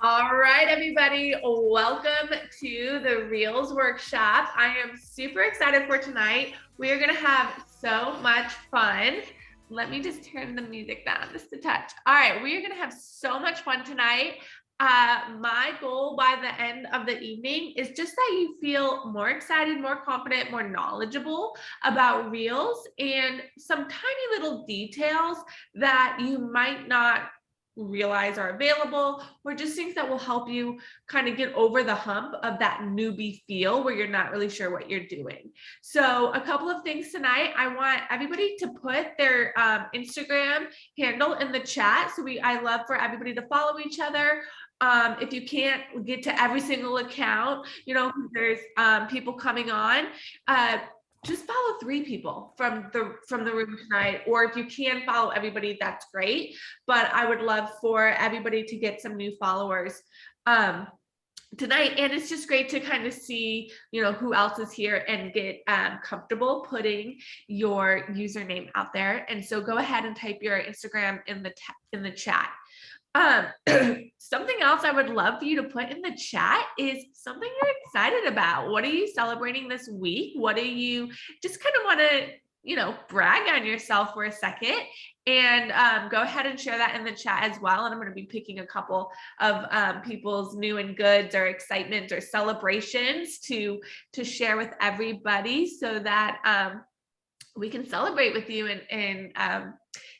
All right, everybody, welcome to the Reels workshop. I am super excited for tonight. We are going to have so much fun. Let me just turn the music down just a touch. All right, we are going to have so much fun tonight. My goal by the end of the evening is just that you feel more excited, more confident, more knowledgeable about Reels and some tiny little details that you might not realize are available, or just things that will help you kind of get over the hump of that newbie feel where you're not really sure what you're doing. So a couple of things tonight. I want everybody to put their Instagram handle in the chat. So I love for everybody to follow each other. If you can't get to every single account, there's people coming on, just follow 3 people from the room tonight, or if you can follow everybody, that's great. But I would love for everybody to get some new followers tonight, and it's just great to kind of see who else is here and get comfortable putting your username out there. And so go ahead and type your Instagram in the chat. Something else I would love for you to put in the chat is something you're excited about. What are you celebrating this week? What do you just kind of want to, brag on yourself for a second, and go ahead and share that in the chat as well. And I'm going to be picking a couple of people's new and goods or excitement or celebrations to share with everybody so that we can celebrate with you and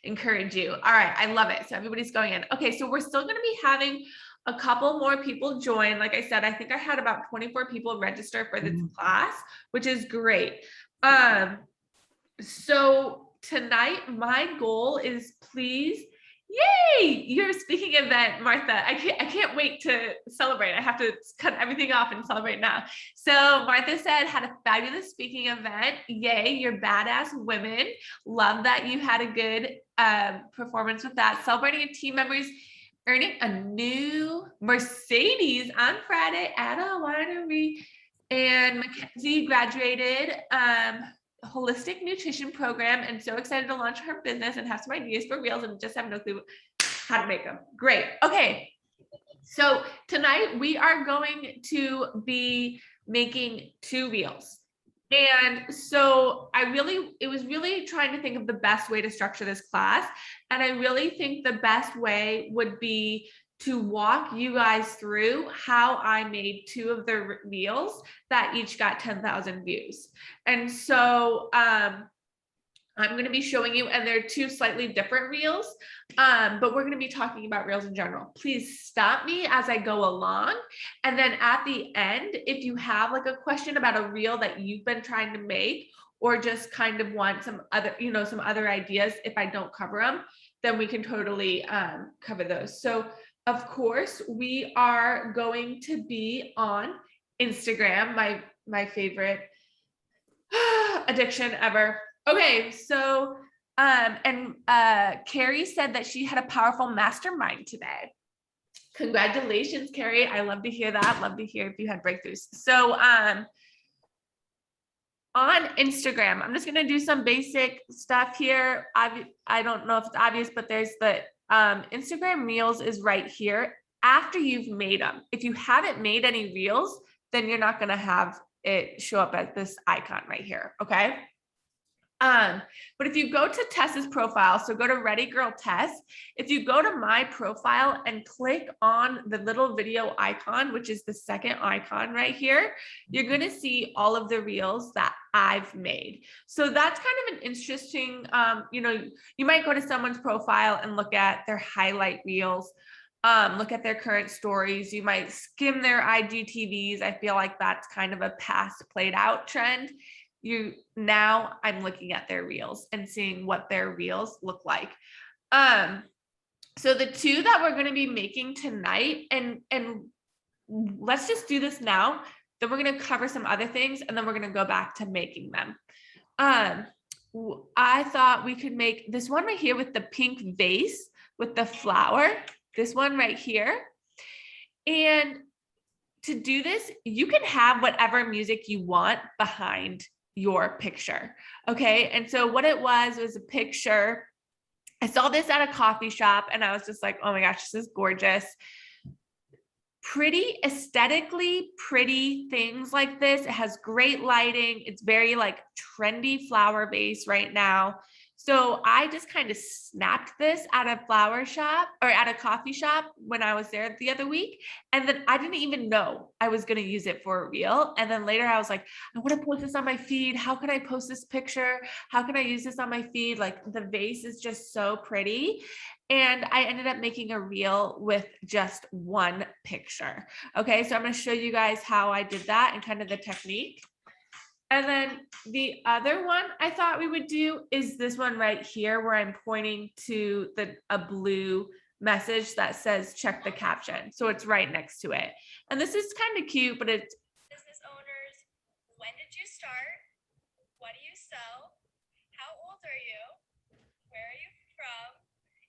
encourage you. All right, I love it. So everybody's going in. Okay, so we're still going to be having a couple more people join. Like I said, I think I had about 24 people register for this class, which is great. So tonight, my goal is please, yay, your speaking event, Martha. I can't wait to celebrate. I have to cut everything off and celebrate now. So Martha said, had a fabulous speaking event. Yay, you're badass women. Love that you had a good performance with that. Celebrating a team member's earning a new Mercedes on Friday at a winery. And Mackenzie graduated holistic nutrition program and so excited to launch her business and have some ideas for Reels and just have no clue how to make them. Great. Okay. So tonight we are going to be making 2 Reels. And so it was really trying to think of the best way to structure this class. And I really think the best way would be to walk you guys through how I made 2 of the Reels that each got 10,000 views. And so I'm going to be showing you, and they're 2 slightly different Reels, but we're going to be talking about Reels in general. Please stop me as I go along. And then at the end, if you have like a question about a Reel that you've been trying to make, or just kind of want some other ideas, if I don't cover them, then we can totally cover those. So of course, we are going to be on Instagram, my favorite addiction ever. Okay, so Carrie said that she had a powerful mastermind today. Congratulations, Carrie. I love to hear that. Love to hear if you had breakthroughs. So on Instagram, I'm just going to do some basic stuff here. I don't know if it's obvious, but there's the Instagram Reels is right here after you've made them. If you haven't made any Reels, then you're not going to have it show up as this icon right here. Okay. But if you go to Tess's profile, so go to Ready Girl Tess, if you go to my profile and click on the little video icon, which is the second icon right here, you're going to see all of the Reels that I've made. So that's kind of an interesting, you might go to someone's profile and look at their highlight Reels, look at their current stories. You might skim their IGTVs. I feel like that's kind of a past played out trend. Now I'm looking at their Reels and seeing what their Reels look like. So the 2 that we're going to be making tonight, and let's just do this now. Then we're going to cover some other things, and then we're going to go back to making them. I thought we could make this one right here with the pink vase with the flower, this one right here. And to do this, you can have whatever music you want behind your picture. Okay. And so what it was a picture. I saw this at a coffee shop and I was just like, oh my gosh, this is gorgeous. pretty aesthetically pretty things like this. It has great lighting. It's very like trendy flower vase right now. So I just kind of snapped this at a flower shop or at a coffee shop when I was there the other week. And then I didn't even know I was going to use it for a reel. And then later I was like, I want to post this on my feed. How can I post this picture? How can I use this on my feed? Like the vase is just so pretty. And I ended up making a reel with just one picture. Okay, so I'm going to show you guys how I did that and kind of the technique. And then the other one I thought we would do is this one right here where I'm pointing to a blue message that says check the caption. So it's right next to it. And this is kind of cute, but it's business owners, when did you start? What do you sell? How old are you? Where are you from?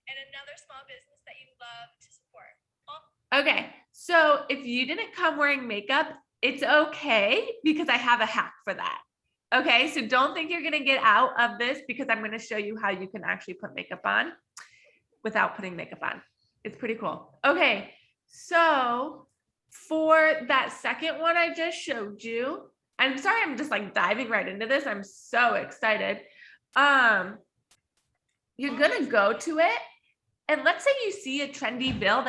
And another small business that you love to support. Okay, so if you didn't come wearing makeup, it's okay because I have a hack for that. Okay, so don't think you're gonna get out of this because I'm gonna show you how you can actually put makeup on without putting makeup on. It's pretty cool. Okay, so for that second one I just showed you, I'm sorry I'm just like diving right into this. I'm so excited. You're gonna go to it. And let's say you see a trendy reel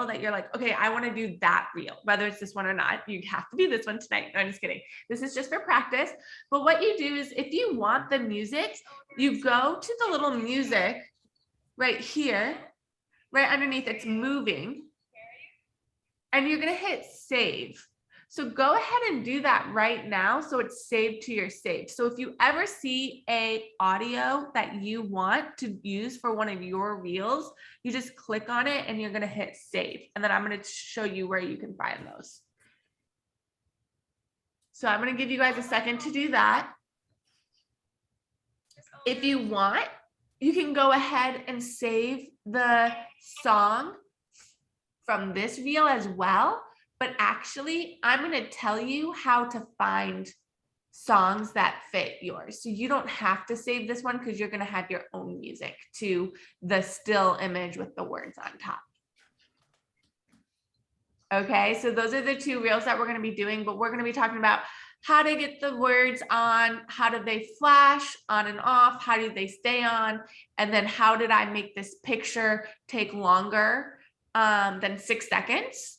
that you're like, okay, I want to do that reel, whether it's this one or not. You have to do this one tonight. No, I'm just kidding. This is just for practice. But what you do is if you want the music, you go to the little music right here, right underneath it's moving, and you're going to hit save. So go ahead and do that right now so it's saved to your save. So if you ever see a audio that you want to use for one of your reels, you just click on it and you're going to hit save. And then I'm going to show you where you can find those. So I'm going to give you guys a second to do that. If you want, you can go ahead and save the song from this reel as well. But actually, I'm going to tell you how to find songs that fit yours. So you don't have to save this one because you're going to have your own music to the still image with the words on top. Okay, so those are the two reels that we're going to be doing, but we're going to be talking about how to get the words on, how do they flash on and off, how do they stay on, and then how did I make this picture take longer than 6 seconds,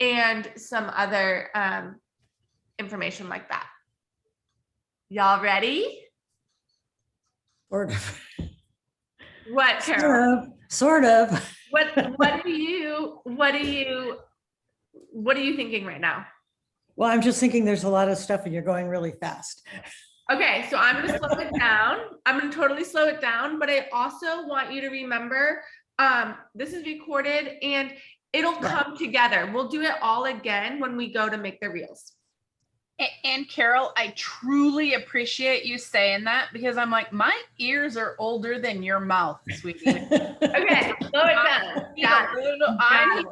and some other information like that. Y'all ready? Sort of. What, Carol? Sort of. What are you thinking right now? Well, I'm just thinking there's a lot of stuff and you're going really fast. Okay, so I'm gonna slow it down. I'm gonna totally slow it down, but I also want you to remember this is recorded and it'll come together. We'll do it all again when we go to make the reels. And Carol, I truly appreciate you saying that because I'm like, my ears are older than your mouth, sweetie. Okay, slow it down.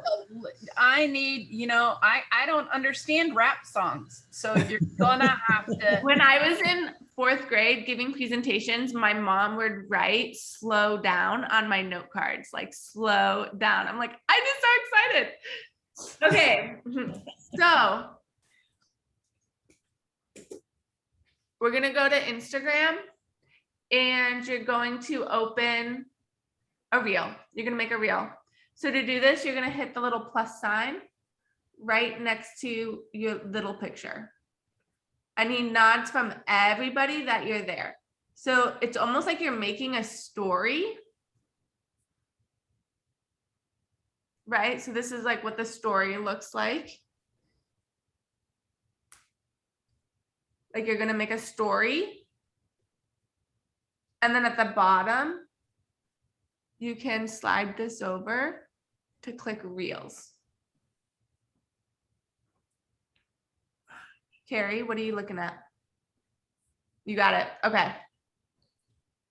I need, you know, I don't understand rap songs. So you're gonna have to. When I was in 4th grade giving presentations, my mom would write slow down on my note cards, like slow down. I'm like, I'm just so excited. Okay, so we're going to go to Instagram and you're going to open a reel. You're going to make a reel. So to do this, you're going to hit the little plus sign right next to your little picture. I need nods from everybody that you're there. So it's almost like you're making a story, right? So this is like what the story looks like. Like you're gonna make a story. And then at the bottom, you can slide this over to click Reels. Carrie, what are you looking at? You got it, okay.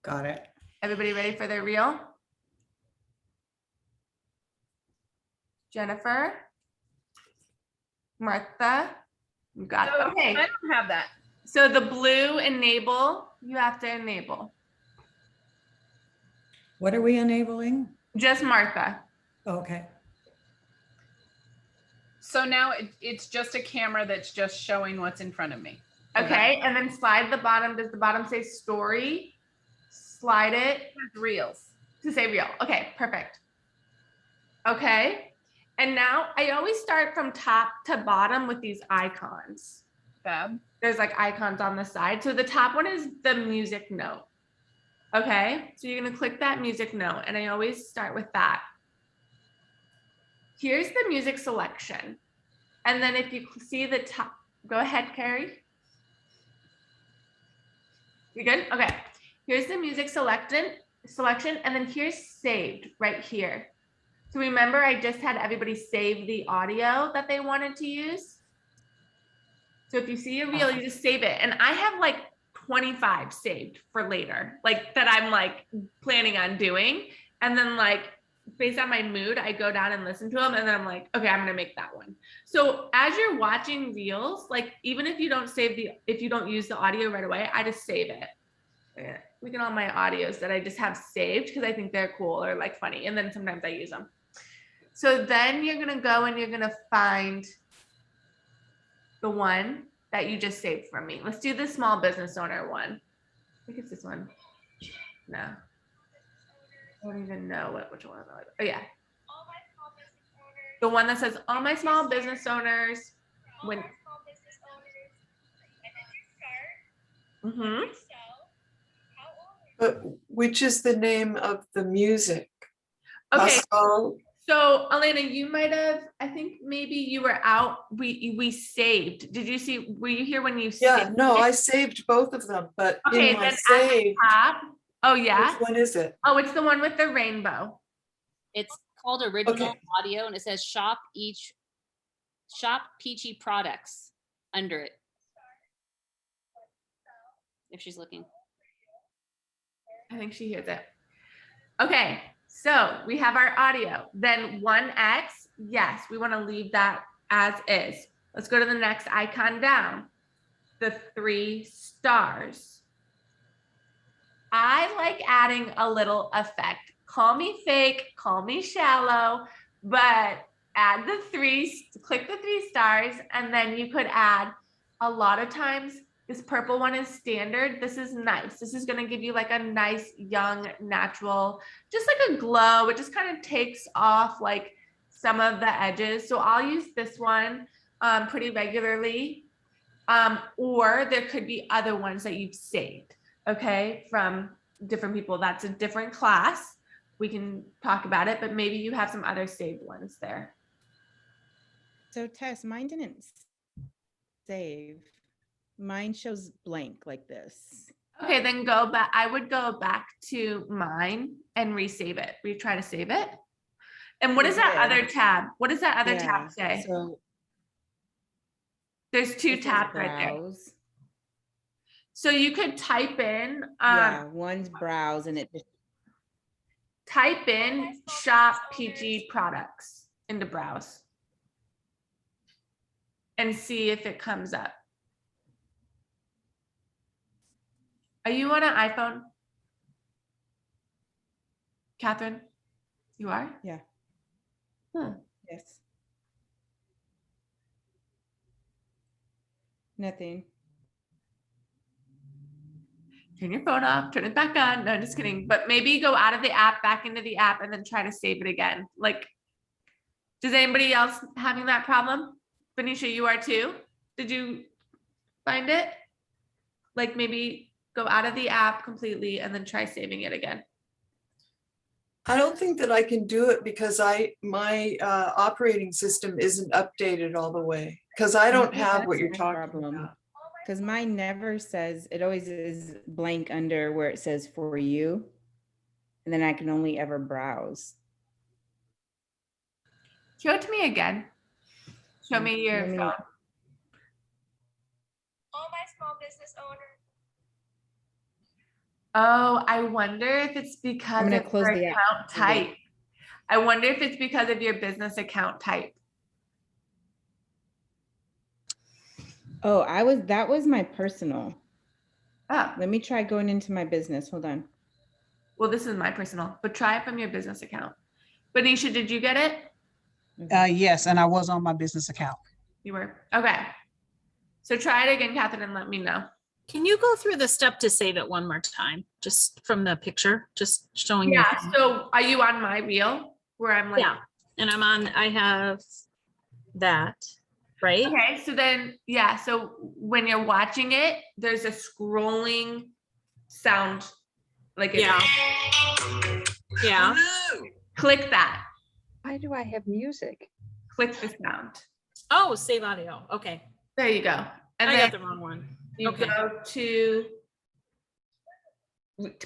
Got it. Everybody ready for their reel? Jennifer? Martha? You got it, okay. I don't have that. So the blue enable, you have to enable. What are we enabling? Just Martha. Okay. So now it's just a camera that's just showing what's in front of me. Okay, and then slide the bottom. Does the bottom say story? Slide it. Reels. To say reel. Okay, perfect. Okay, and now I always start from top to bottom with these icons. Fab. There's like icons on the side. So the top one is the music note. Okay, so you're gonna click that music note, and I always start with that. Here's the music selection. And then if you see the top, go ahead, Carrie. You good? Okay. Here's the music selection, and then here's saved right here. So remember, I just had everybody save the audio that they wanted to use. So if you see a reel, you just save it. And I have like 25 saved for later, like that I'm like planning on doing. And then like based on my mood, I go down and listen to them. And then I'm like, okay, I'm gonna make that one. So as you're watching reels, like even if you don't if you don't use the audio right away, I just save it. Yeah. Look at all my audios that I just have saved because I think they're cool or like funny. And then sometimes I use them. So then you're gonna go and you're gonna find the one that you just saved from me. Let's do the small business owner one. I think it's this one. No. I don't even know which one. Oh yeah. The one that says all my small business owners. When. Mm-hmm. But which is the name of the music? Okay. Pascal? So Elena, you might have, I think maybe you were out, we saved. Did you see, were you here when you Yeah, saved? no, I saved both of them, but Okay, in my then save, oh yeah? which one is it? Oh, it's the one with the rainbow. It's called original Okay. audio, and it says shop Peachy products under it. If she's looking. I think she hears it. Okay, so we have our audio. Then 1X, yes, we want to leave that as is. Let's go to the next icon down. The 3 stars. I like adding a little effect. Call me fake, call me shallow, but add the 3, click the 3 stars, and then you could add a lot of times. This purple one is standard. This is nice. This is going to give you like a nice, young, natural, just like a glow. It just kind of takes off like some of the edges. So I'll use this one pretty regularly. Or there could be other ones that you've saved, okay, from different people. That's a different class. We can talk about it, but maybe you have some other saved ones there. So Tess, mine didn't save. Mine shows blank like this. Okay, then go back. I would go back to mine and resave it. Retry to save it. And what is that other tab? What does that other tab say? So There's 2 it says tabs right there. browse. So you could type in, Yeah, one's browse and it just type in shop PG products into browse and see if it comes up. Are you on an iPhone? Catherine, you are? Yeah. Huh. yes. Nothing. Turn your phone off, turn it back on. No, just kidding. But maybe go out of the app, back into the app, and then try to save it again. Like, does anybody else having that problem? Benicia, you are too? Did you find it? Like maybe go out of the app completely and then try saving it again. I don't think that I can do it because my operating system isn't updated all the way because I don't have what you're talking about. Because mine never says, it always is blank under where it says for you. And then I can only ever browse. Show it to me again. Show me your phone. All my small business owners. Oh, I wonder if it's because gonna of close your the app. account type. I wonder if it's because of your business account type. Oh, that was my personal. Oh, Let me try going into my business. Hold on. well, this is my personal, but try it from your business account. Benicia, did you get it? Yes, and I was on my business account. You were? Okay. So try it again, Catherine, and let me know. Can you go through the step to save it one more time, just from the picture, just showing your Yeah, thing? so are you on my wheel where I'm like, Yeah, and I have that, right? okay, so then, yeah, so when you're watching it, there's a scrolling sound, like Yeah. Yeah. click that, Why do I have music? click the sound. Oh, save audio. Okay. There you go. And I then got the wrong one. you okay. go to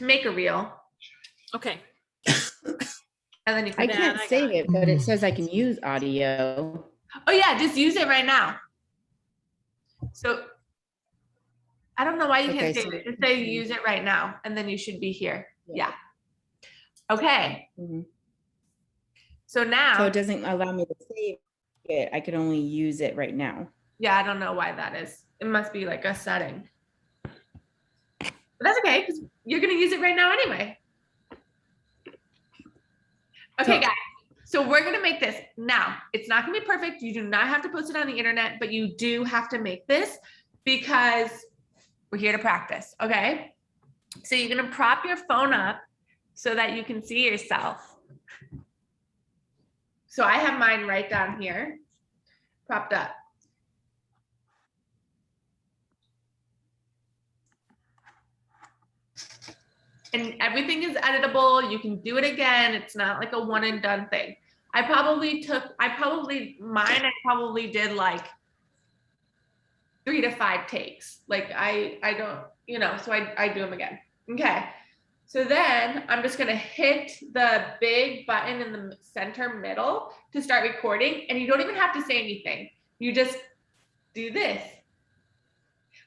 make a reel, Okay. and then you I click. can't I save got it, but it says I can use audio. Oh yeah, just use it right now. So I don't know why you can't Okay, save so- it. Just say use it right now, and then you should be here. Yeah. Yeah. Okay. Mhm. So now, So it doesn't allow me to save it. I can only use it right now. yeah, I don't know why that is. It must be like a setting. But that's okay, because you're gonna use it right now anyway. Okay, guys. So we're gonna make this now. It's not gonna be perfect. You do not have to post it on the internet, but you do have to make this because we're here to practice. Okay. So you're gonna prop your phone up so that you can see yourself. So I have mine right down here, propped up. And everything is editable. You can do it again. It's not like a one and done thing. I probably did like 3 to 5 takes. Like I don't, so I do them again. Okay. So then I'm just gonna hit the big button in the center middle to start recording. And you don't even have to say anything. You just do this.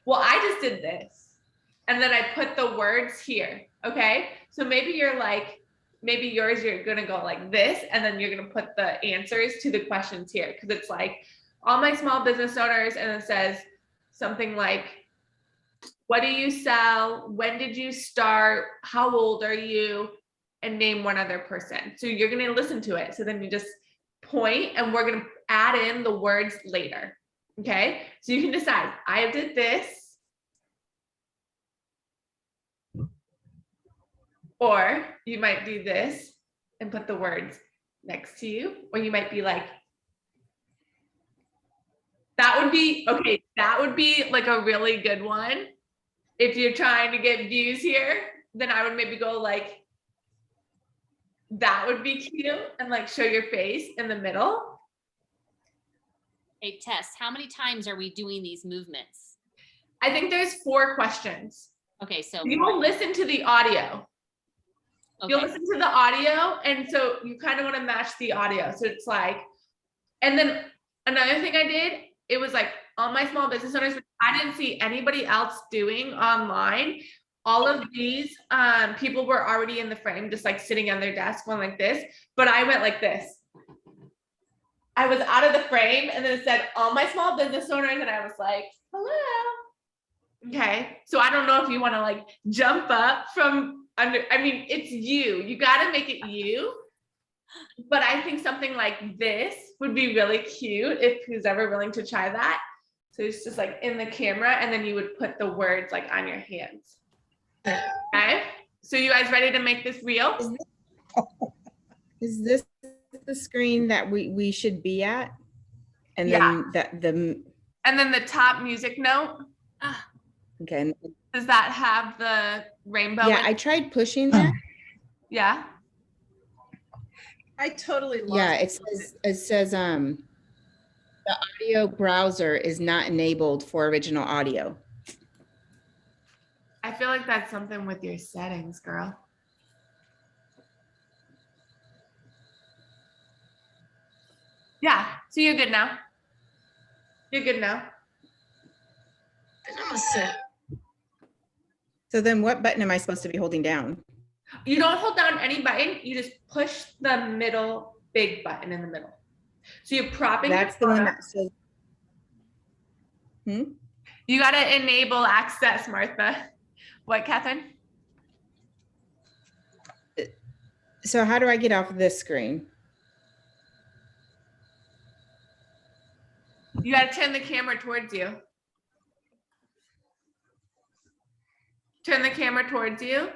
Well, I just did this. And then I put the words here. Okay. So maybe you're gonna go like this, and then you're gonna put the answers to the questions here. Cause it's like all my small business owners, and it says something like, what do you sell? When did you start? How old are you? And name one other person. So you're gonna listen to it. So then you just point, and we're gonna add in the words later. Okay. So you can decide, I did this. Or you might do this and put the words next to you. Or you might be like, that would be like a really good one. If you're trying to get views here, then I would maybe go like, that would be cute, and like show your face in the middle. Hey, Tess, how many times are we doing these movements? I think there's 4 questions. Okay, so You will listen to the audio. You'll okay. listen to the audio, and so you kind of want to match the audio. So it's like, and then another thing I did, it was like all my small business owners, which I didn't see anybody else doing online. All of these people were already in the frame, just like sitting on their desk, going like this. But I went like this. I was out of the frame, and then it said all my small business owners, and I was like, hello. Okay, so I don't know if you want to like jump up from under, I mean, it's you got to make it you, but I think something like this would be really cute if who's ever willing to try that. So it's just like in the camera, and then you would put the words like on your hands. Okay, so you guys ready to make this real? Is this the screen that we should be at? And Yeah. then And then the top music note, okay. does that have the rainbow? Yeah, in- I tried pushing that. yeah. I totally lost Yeah, it says the audio browser is not enabled for original audio. I feel like that's something with your settings, girl. Yeah, so you're good now. You're good now. So then what button am I supposed to be holding down? You don't hold down any button, you just push the middle big button in the middle. So you're propping. That's the one that says. You gotta enable access, Martha. What, Catherine? So how do I get off of this screen? You gotta turn the camera towards you. Turn the camera towards you.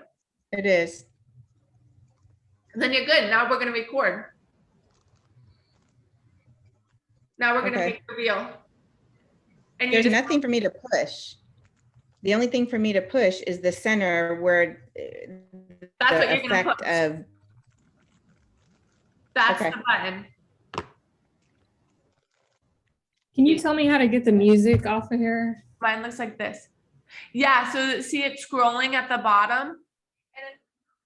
It is. Then you're good. Now we're gonna record. Now we're gonna Okay. make the reel. And you There's just, nothing for me to push. The only thing for me to push is the center where That's the what you're gonna effect push. of, that's okay. the button. Can you tell me how to get the music off of here? Mine looks like this. Yeah, so see it scrolling at the bottom And then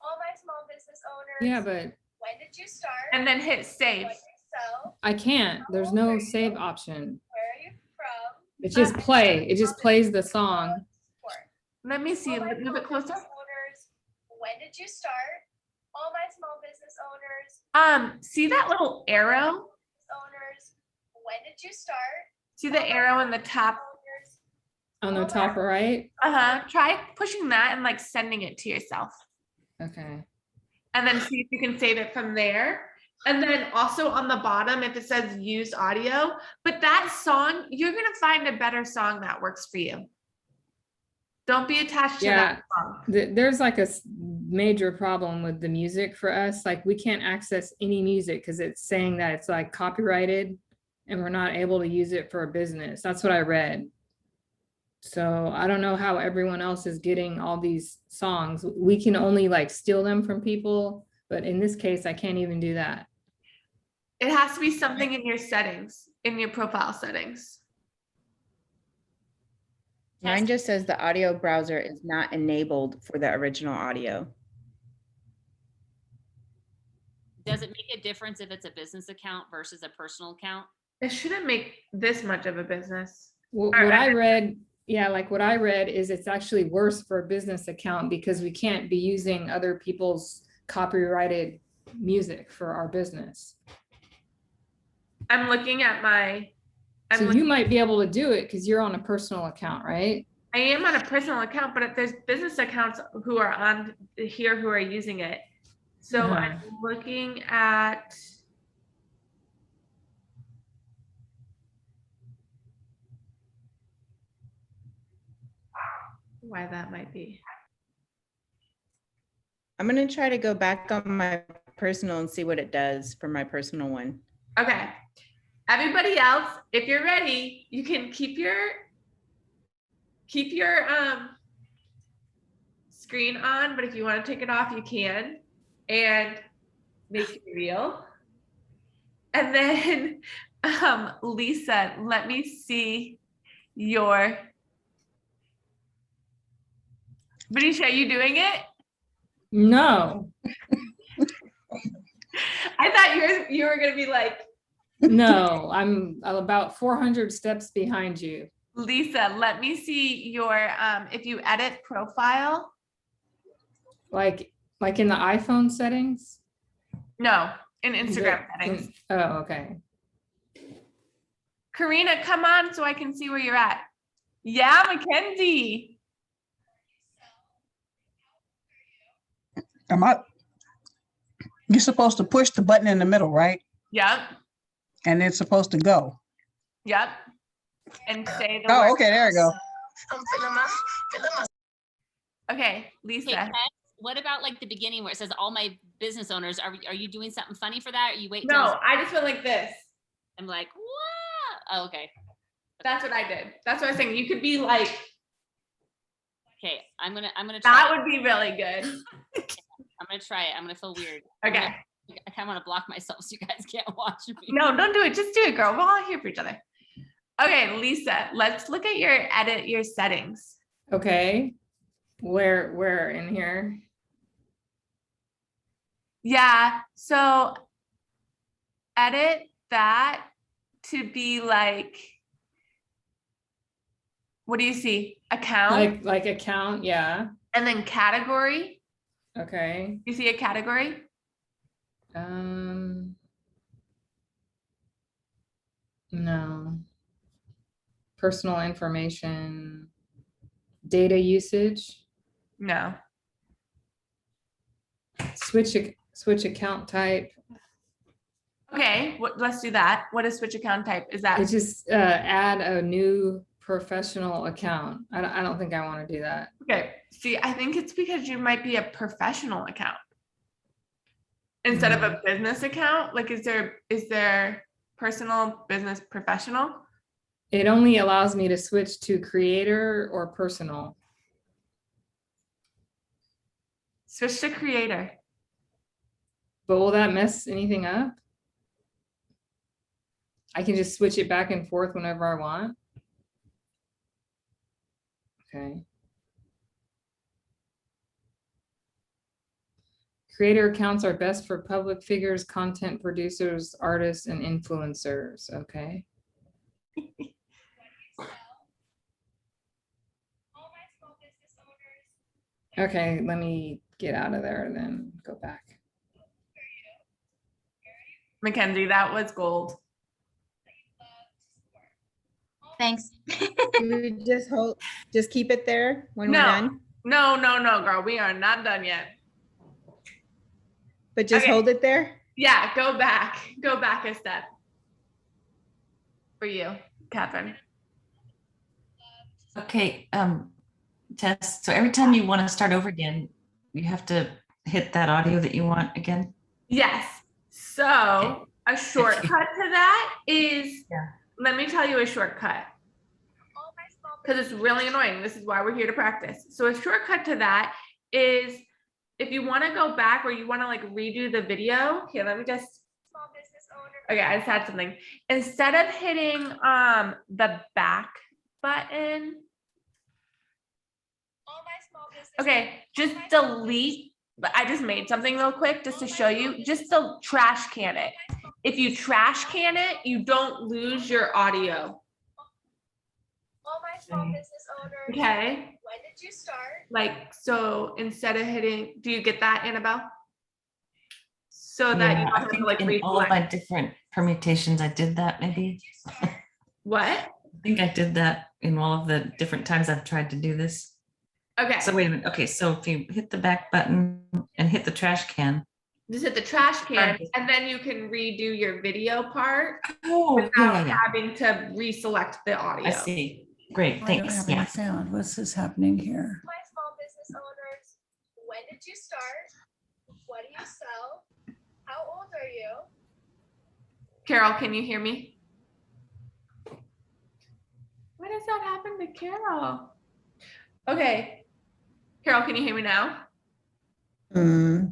all my small business owners. Yeah, but When did you start? and then hit save. What do you sell? I can't. There's no save option. Where are you from? It's just play. It just plays the song. Support. Let me see, All my move small it closer. business owners. When did you start? All my small business owners. See that little arrow? Owners. When did you start? See the arrow in the top? Owners. On the top right? Try pushing that and like sending it to yourself. Okay. And then see if you can save it from there. And then also on the bottom, if it says use audio, but that song, you're gonna find a better song that works for you. Don't be attached to Yeah. that song. There's like a major problem with the music for us. Like we can't access any music because it's saying that it's like copyrighted and we're not able to use it for a business. That's what I read. So I don't know how everyone else is getting all these songs. We can only like steal them from people, but in this case, I can't even do that. It has to be something in your settings, in your profile settings. Mine just says the audio browser is not enabled for the original audio. Does it make a difference if it's a business account versus a personal account? It shouldn't make this much of a business. What I read, yeah, like what I read is it's actually worse for a business account because we can't be using other people's copyrighted music for our business. I'm looking at my, So you might be able to do it because you're on a personal account, right? I am on a personal account, but if there's business accounts who are on here who are using it. So I'm looking at. Why that might be. I'm gonna try to go back on my personal and see what it does for my personal one. Okay. Everybody else, if you're ready, you can keep your screen on, but if you want to take it off, you can, and make it real. And then Lisa, let me see your. Manisha, are you doing it? No, I thought you were gonna be like, no, I'm about 400 steps behind you. Lisa, let me see your if you edit profile. Like in the iPhone settings? No, in Instagram settings. Oh, okay. Karina, come on so I can see where you're at. Yeah, Mackenzie. You're supposed to push the button in the middle, right? Yep. And it's supposed to go. Yep. And say the Oh, word. okay, there we go. Okay, Lisa. Hey, Ted, what about like the beginning where it says all my business owners? Are you doing something funny for that? Or you wait till No, I just went like this. I'm like, what? Oh, okay. That's what I did. That's what I was saying. You could be like, Okay, I'm gonna try. that it. would be really good. I'm gonna try it. I'm gonna feel weird. Okay. I kind of want to block myself so you guys can't watch me. No, don't do it. Just do it, girl. We're all here for each other. Okay, Lisa, let's look at your settings. Okay. Where in here? Yeah, so edit that to be like, what do you see? Account Like account, yeah. and then category. Okay. You see a category? No. Personal information, data usage, No. switch account type. Okay, let's do that. What is switch account type? Is that? It's just add a new professional account. I don't think I want to do that. Okay, see, I think it's because you might be a professional account instead of a business account. Like, is there personal, business, professional? It only allows me to switch to creator or personal. Switch to creator. But will that mess anything up? I can just switch it back and forth whenever I want. Okay. Creator accounts are best for public figures, content producers, artists, and influencers. Okay. Okay, let me get out of there and then go back. Mackenzie, that was gold. Thanks. You just keep it there when we're No, done, no, girl. We are not done yet. but just Okay. hold it there. Yeah, go back a step. For you, Catherine. Okay, Tess, so every time you want to start over again, you have to hit that audio that you want again? Yes. So a shortcut to that is, let me tell you a shortcut. Because it's really annoying. This is why we're here to practice. So a shortcut to that is if you want to go back or you want to like redo the video. Here, let me just. Okay, I just had something. Instead of hitting the back button. Okay, just delete. I just made something real quick just to show you. Just to trash can it. If you trash can it, you don't lose your audio. All my small business owners. Okay. When did you start? Like, so instead of hitting, do you get that, Annabelle? So that you Yeah, don't I have to think like in all of my reselect. different permutations, I did that maybe. What? I think I did that in all of the different times I've tried to do this. Okay. So wait a minute. Okay, so if you hit the back button and hit the trash can. Just hit the trash can and then you can redo your video part Oh, without having to reselect the audio. I see. Great, I don't thanks. have Yeah. any sound. What's this happening here? My small business owners. When did you start? What do you sell? How old are you? Carol, can you hear me? Why does that happen to Carol? Okay. Carol, can you hear me now? Hmm.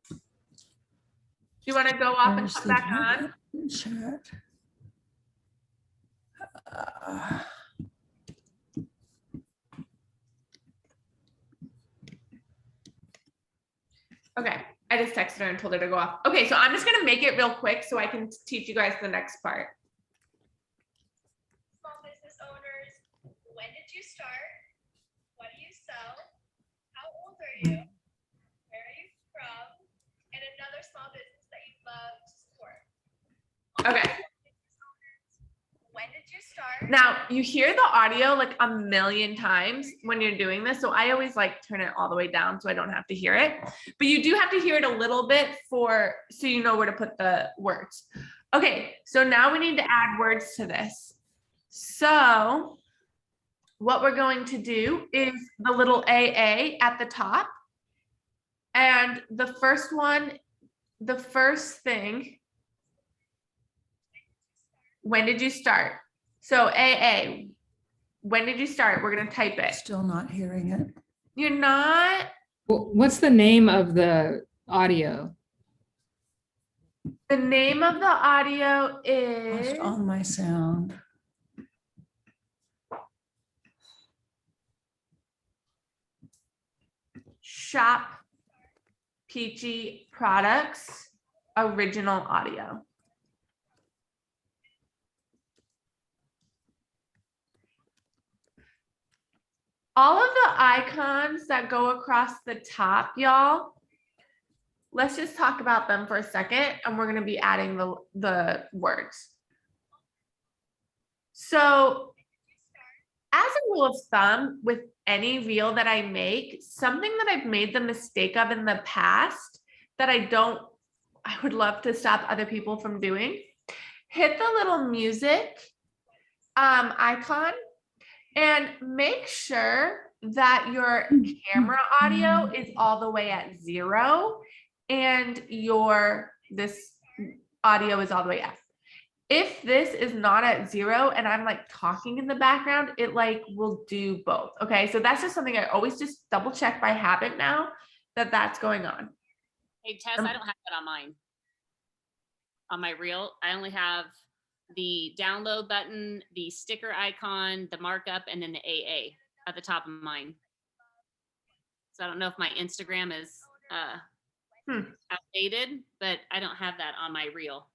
Do you want to go off and Where's come the back on? chat? Okay. I just texted her and told her to go off. Okay, so I'm just gonna make it real quick so I can teach you guys the next part. Small business owners. When did you start? What do you sell? How old are you? Where are you from? And another small business that you love to support. Okay. When did you start? Now you hear the audio like a million times when you're doing this. So I always like turn it all the way down so I don't have to hear it. But you do have to hear it a little bit so you know where to put the words. Okay, so now we need to add words to this. So what we're going to do is the little AA at the top. And the first thing, when did you start? So AA, when did you start? We're going to type it. Still not hearing it. You're not? What's the name of the audio? The name of the audio is Lost on my sound. Shop Peachy Products Original Audio. All of the icons that go across the top, y'all, let's just talk about them for a second and we're going to be adding the words. So as a rule of thumb with any reel that I make, something that I've made the mistake of in the past that I don't I would love to stop other people from doing. Hit the little music icon and make sure that your camera audio is all the way at 0 and this audio is all the way up. If this is not at 0 and I'm like talking in the background, it like will do both. Okay, so that's just something I always just double check by habit now that that's going on. Hey, Tess, I don't have that on mine. On my reel, I only have the download button, the sticker icon, the markup, and then the AA at the top of mine. So I don't know if my Instagram is outdated, but I don't have that on my reel.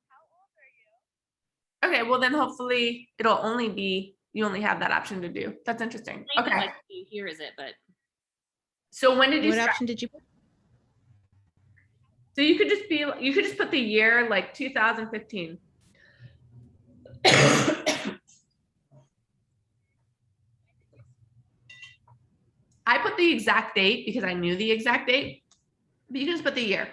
Okay, well then hopefully it'll only be, you only have that option to do. That's interesting. I think Okay. like here is it, but So when did you What start? option did you put? So you could just put the year like 2015. I put the exact date because I knew the exact date, but you can just put the year.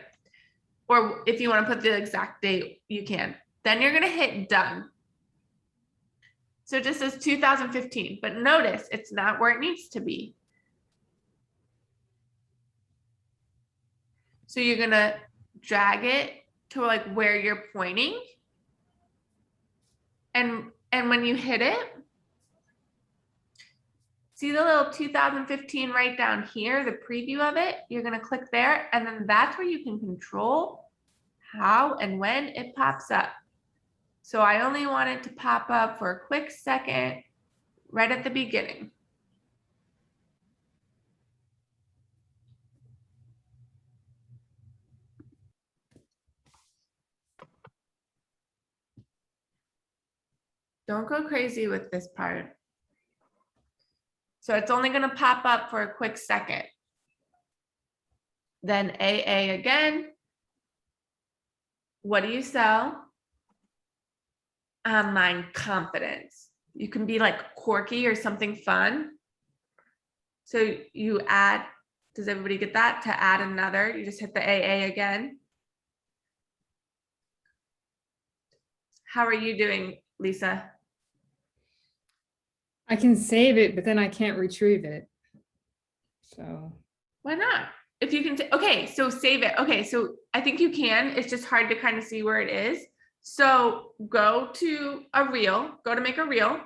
Or if you want to put the exact date, you can. Then you're going to hit done. So it just says 2015, but notice it's not where it needs to be. So you're going to drag it to like where you're pointing. And when you hit it, see the little 2015 right down here, the preview of it, you're going to click there. And then that's where you can control how and when it pops up. So I only want it to pop up for a quick second right at the beginning. Don't go crazy with this part. So it's only going to pop up for a quick second. Then AA again. What do you sell? Online confidence. You can be like quirky or something fun. So you add, does everybody get that? To add another, you just hit the AA again. How are you doing, Lisa? I can save it, but then I can't retrieve it. So Why not? If you can, okay, so save it. Okay, so I think you can. It's just hard to kind of see where it is. So go to a reel, go to make a reel.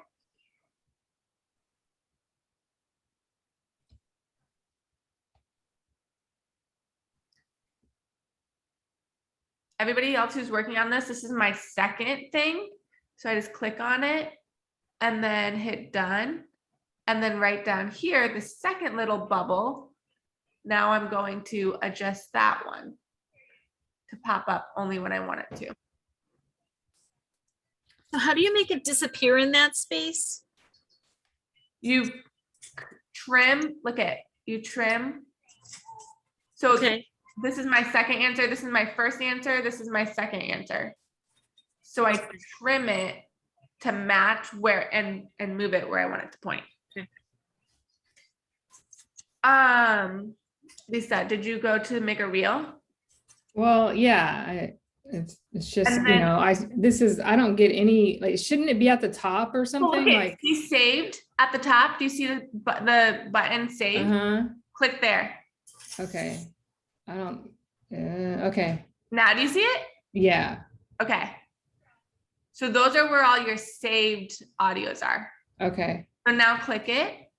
Everybody else who's working on this is my second thing. So I just click on it and then hit done. And then right down here, the second little bubble, now I'm going to adjust that one to pop up only when I want it to. So how do you make it disappear in that space? You trim, look at, you trim. So Okay. this is my second answer. This is my first answer. This is my second answer. So I trim it to match where and move it where I want it to point. Okay. Lisa, did you go to make a reel? well, yeah, it's just, And you then- know, I don't get any, like, shouldn't it be at the top or Oh, something? okay, Like, see saved at the top. Do you see the button save? Click there. okay. I don't, okay, Now do you see it? yeah, Okay. So those are where all your saved audios are. okay, So now click it.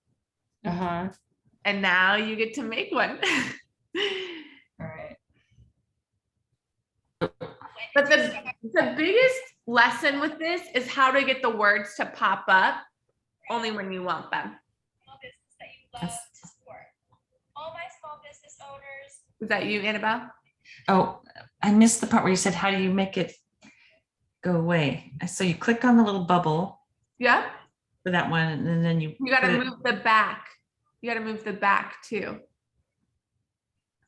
uh-huh, And now you get to make one. all right. But the biggest lesson with this is how to get the words to pop up only when you want them. Small business that you love to support. All my small business owners. Is that you, Annabelle? Oh, I missed the part where you said, how do you make it go away? So you click on the little bubble Yeah. for that one, and then you You got to put it- move the back. You got to move the back too.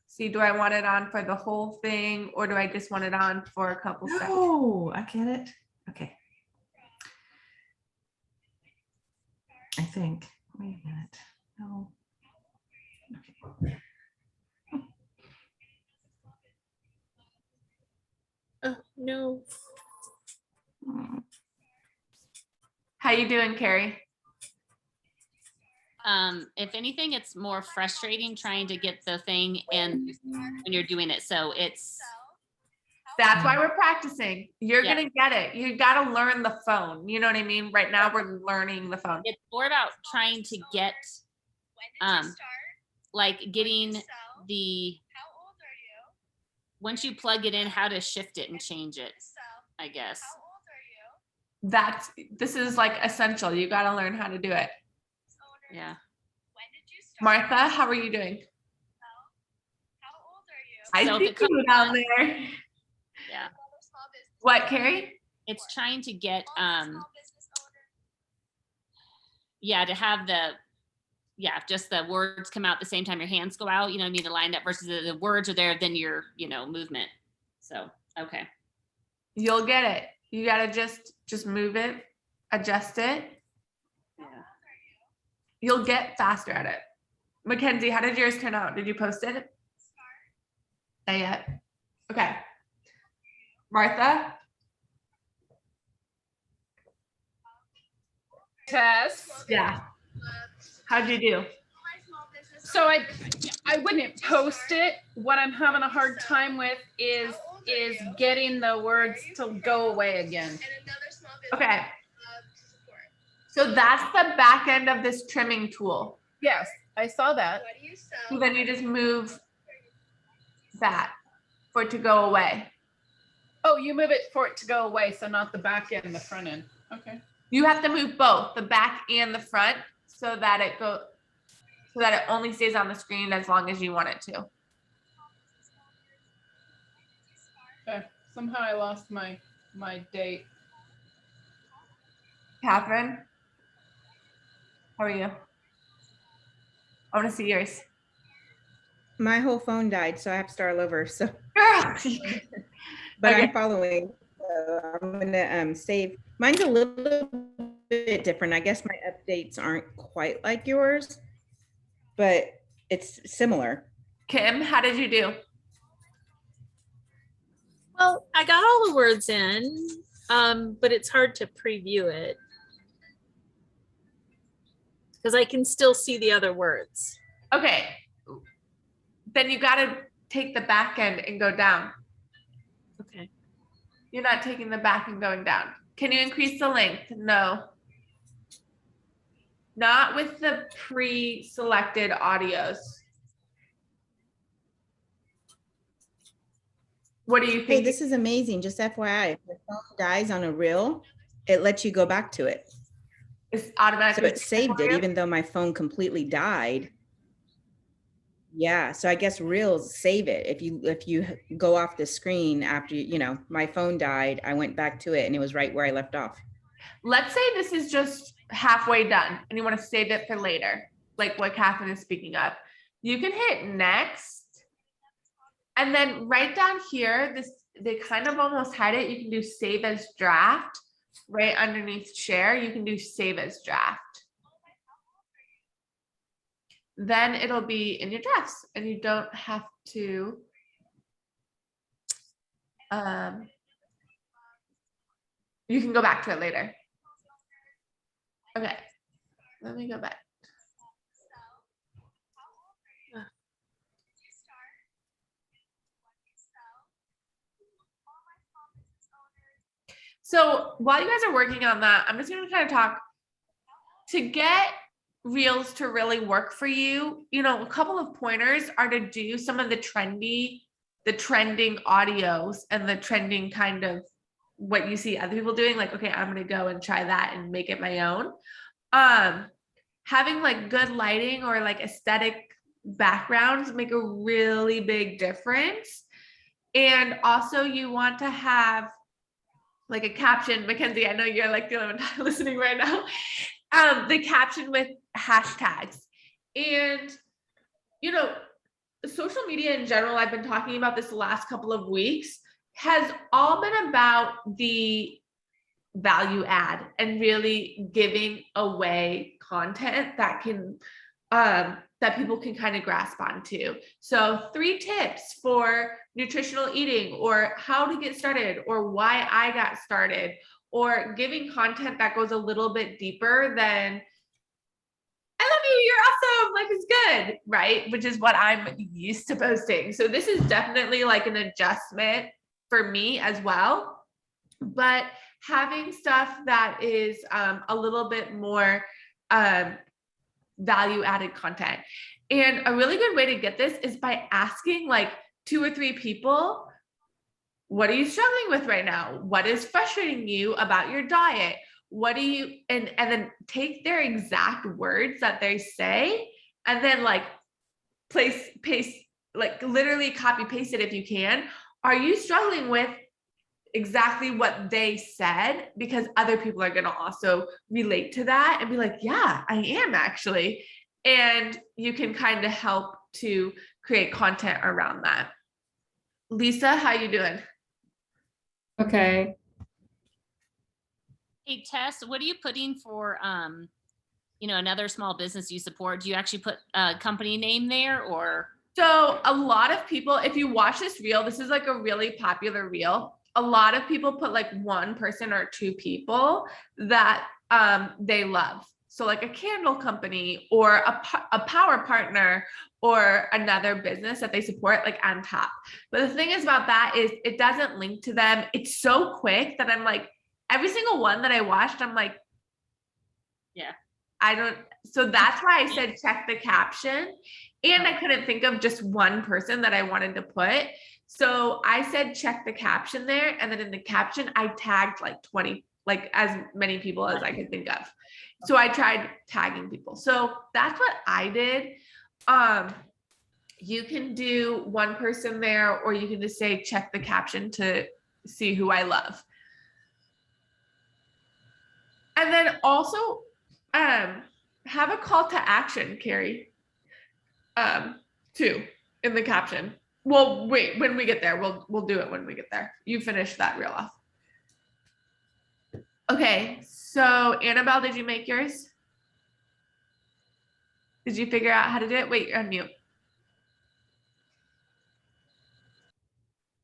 See, do I want it on for the whole thing or do I just want it on for a couple seconds? Oh, I get it. Okay. I think. Wait a minute. No. Okay. No. How you doing, Carrie? If anything, it's more frustrating trying to get the thing and when you're doing it. So it's, That's why we're practicing. You're Yeah. gonna get it. You gotta learn the phone. You know what I mean? Right now we're learning the phone. it's more about trying to get, like getting the, once you plug it in, how to shift it and change it, I guess. This is like essential. You gotta learn how to do it. Yeah. Martha, how are you doing? I So if see it comes- you down there. Yeah. What, Carrie? It's trying to get, yeah, to have the, yeah, just the words come out at the same time your hands go out, you know what I mean, to line up versus the words are there, then your, movement. So, okay. You'll get it. You gotta just move it, adjust it. Yeah. You'll get faster at it. Mackenzie, how did yours turn out? Did you post it? Not yet. Okay. Martha? Tess. Yeah. How'd you do? So I wouldn't post it. What I'm having a hard time with is getting the words to go away again. Okay. So that's the back end of this trimming tool. Yes, I saw that. So then you just move that for it to go away. Oh, you move it for it to go away, so not the back end, the front end. Okay. You have to move both the back and the front so that it only stays on the screen as long as you want it to. Okay. Somehow I lost my date. Catherine, how are you? I want to see yours. My whole phone died, so I have to start all over. So, Girl. but Okay. I'm following. So I'm gonna save. Mine's a little bit different. I guess my updates aren't quite like yours, but it's similar. Kim, how did you do? Well, I got all the words in, but it's hard to preview it because I can still see the other words. Okay. Then you got to take the back end and go down. Okay. You're not taking the back and going down. Can you increase the length? No. Not with the pre-selected audios. What do you think? Hey, this is amazing. Just FYI, if the phone dies on a reel, it lets you go back to it. It's So automatically. it saved it, even though my phone completely died. Yeah, so I guess reels save it. If you go off the screen after my phone died, I went back to it and it was right where I left off. Let's say this is just halfway done and you want to save it for later, like what Catherine is speaking of. You can hit next. And then right down here, they kind of almost hide it. You can do save as draft. Right underneath share, you can do save as draft. Then it'll be in your drafts and you don't have to you can go back to it later. Okay, let me go back. So while you guys are working on that, I'm just going to kind of talk to get reels to really work for you. A couple of pointers are to do some of the trending audios and the trending kind of what you see other people doing. Like, okay, I'm going to go and try that and make it my own. Having like good lighting or like aesthetic backgrounds make a really big difference. And also you want to have like a caption. Mackenzie, I know you're like the only one listening right now. The caption with hashtags. And, social media in general, I've been talking about this the last couple of weeks, has all been about the value add and really giving away content that can that people can kind of grasp onto. So 3 tips for nutritional eating, or how to get started, or why I got started, or giving content that goes a little bit deeper than I love you, you're awesome, life is good, right? Which is what I'm used to posting. So this is definitely like an adjustment for me as well. But having stuff that is a little bit more value added content. And a really good way to get this is by asking like 2 or 3 people, what are you struggling with right now? What is frustrating you about your diet? What do you, and then take their exact words that they say, and then like paste, like literally copy paste it if you can. Are you struggling with exactly what they said? Because other people are going to also relate to that and be like, yeah, I am actually. And you can kind of help to create content around that. Lisa, how you doing? Okay. Hey, Tess, what are you putting for, another small business you support? Do you actually put a company name there, or? So a lot of people, if you watch this reel, this is like a really popular reel. A lot of people put like 1 person or 2 people that they love. So like a candle company, or a power partner, or another business that they support, like on top. But the thing is about that is it doesn't link to them. It's so quick that I'm like, every single one that I watched, I'm like, yeah, I don't. So that's why I said check the caption. And I couldn't think of just 1 person that I wanted to put. So I said check the caption there. And then in the caption, I tagged like 20, like as many people as I could think of. So I tried tagging people. So that's what I did. You can do 1 person there, or you can just say check the caption to see who I love. And then also have a call to action, Carrie, too, in the caption. Well, wait, when we get there, we'll do it when we get there. You finish that reel off. Okay, so Annabelle, did you make yours? Did you figure out how to do it? Wait, you're on mute.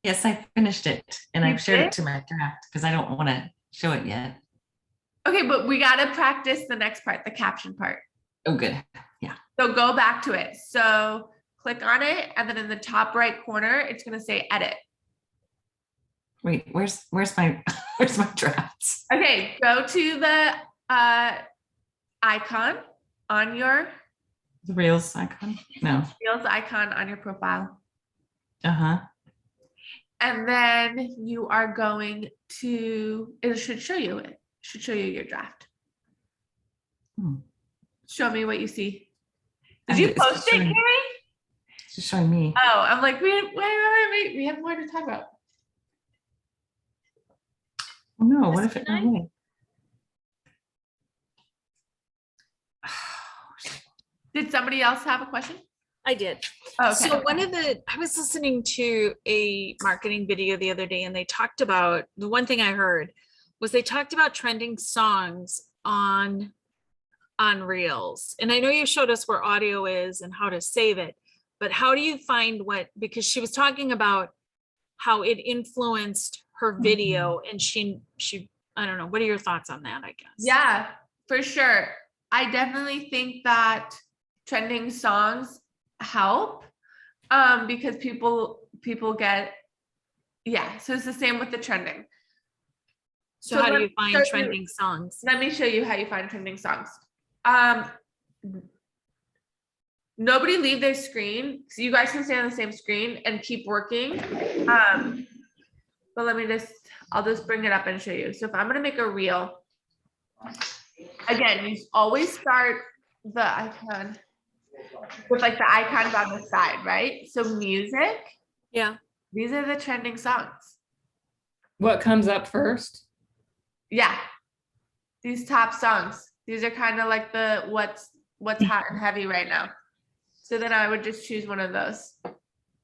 Yes, I finished it, and You I've shared did? it to my draft because I don't want to show it yet. Okay, but we got to practice the next part, the caption part. Oh, good. Yeah. So go back to it. So click on it, and then in the top right corner, it's going to say edit. Wait, where's my where's my drafts? Okay, go to the icon on your The Reels icon? No. Reels icon on your profile. Uh-huh. And then you are going to, it should show you it. Should show you your draft. Show me what you see. Did you post it, Carrie? It's just showing me. Oh, I'm like, wait, we have more to talk about. Oh no, what if it went away? Did somebody else have a question? I did. Oh, okay. So I was listening to a marketing video the other day, and they talked about, the one thing I heard was they talked about trending songs on Reels. And I know you showed us where audio is and how to save it, but how do you find because she was talking about how it influenced her video, and she, I don't know, what are your thoughts on that, I guess? Yeah, for sure. I definitely think that trending songs help because people get, yeah, so it's the same with the trending. So how do you find trending songs? Let me show you how you find trending songs. Nobody leave their screen, so you guys can stay on the same screen and keep working. But I'll just bring it up and show you. So if I'm gonna make a reel, again, you always start the icon with like the icons on the side, right? So music. Yeah. These are the trending songs. What comes up first? Yeah. These top songs. These are kind of like the what's hot and heavy right now. So then I would just choose one of those.